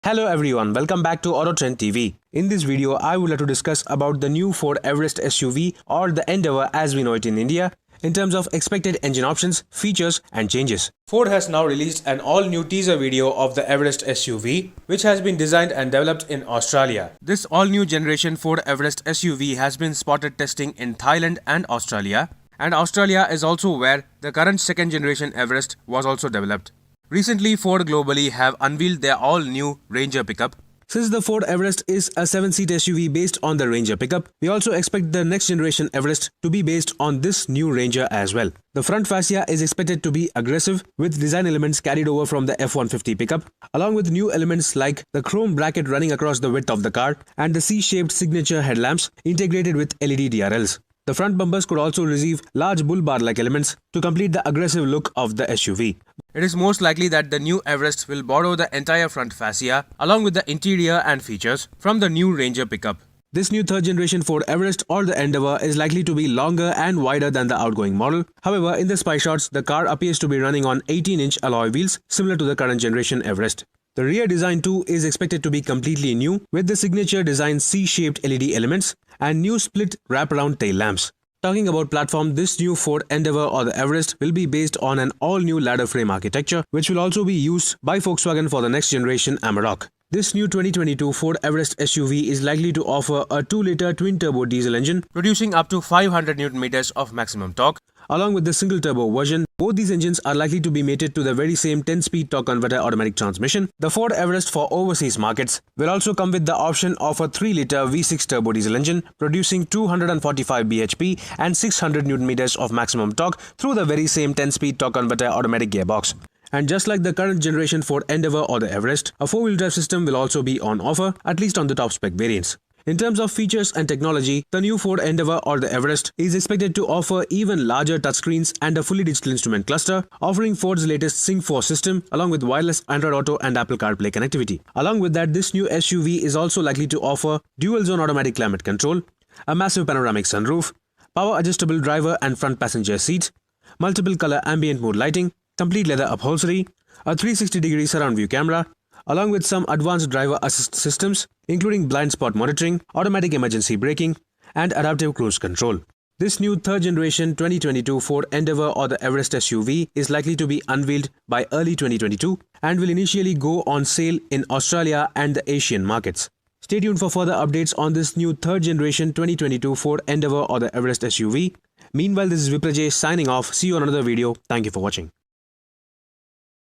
Hello everyone, welcome back to Auto Trend TV. In this video, I would like to discuss about the new Ford Everest SUV or the Endeavour as we know it in India in terms of expected engine options, features and changes. Ford has now released an all-new teaser video of the Everest SUV which has been designed and developed in Australia. This all-new generation Ford Everest SUV has been spotted testing in Thailand and Australia is also where the current second generation Everest was also developed. Recently, Ford globally have unveiled their all-new Ranger pickup. Since the Ford Everest is a 7-seat SUV based on the Ranger pickup, we also expect the next generation Everest to be based on this new Ranger as well. The front fascia is expected to be aggressive with design elements carried over from the F-150 pickup, along with new elements like the chrome bracket running across the width of the car and the C-shaped signature headlamps integrated with LED DRLs. The front bumpers could also receive large bull bar-like elements to complete the aggressive look of the SUV. It is most likely that the new Everest will borrow the entire front fascia along with the interior and features from the new Ranger pickup. This new third generation Ford Everest or the Endeavour is likely to be longer and wider than the outgoing model. However, in the spy shots, the car appears to be running on 18-inch alloy wheels similar to the current generation Everest. The rear design too is expected to be completely new with the signature design C-shaped LED elements and new split wraparound tail lamps. Talking about platform, this new Ford Endeavour or the Everest will be based on an all-new ladder frame architecture which will also be used by Volkswagen for the next generation Amarok. This new 2022 Ford Everest SUV is likely to offer a 2-liter twin-turbo diesel engine producing up to 500 Nm of maximum torque. Along with the single-turbo version, both these engines are likely to be mated to the very same 10-speed torque converter automatic transmission. The Ford Everest for overseas markets will also come with the option of a 3-liter V6 turbo diesel engine producing 245 bhp and 600 Nm of maximum torque through the very same 10-speed torque converter automatic gearbox. And just like the current generation Ford Endeavour or the Everest, a 4-wheel drive system will also be on offer, at least on the top spec variants. In terms of features and technology, the new Ford Endeavour or the Everest is expected to offer even larger touchscreens and a fully digital instrument cluster, offering Ford's latest Sync 4 system along with wireless Android Auto and Apple CarPlay connectivity. Along with that, this new SUV is also likely to offer dual-zone automatic climate control, a massive panoramic sunroof, power-adjustable driver and front passenger seats, multiple color ambient mode lighting, complete leather upholstery, a 360-degree surround view camera, along with some advanced driver assist systems including blind spot monitoring, automatic emergency braking and adaptive cruise control. This new third generation 2022 Ford Endeavour or the Everest SUV is likely to be unveiled by early 2022 and will initially go on sale in Australia and the Asian markets. Stay tuned for further updates on this new third generation 2022 Ford Endeavour or the Everest SUV. Meanwhile, this is Viprajay signing off. See you on another video. Thank you for watching.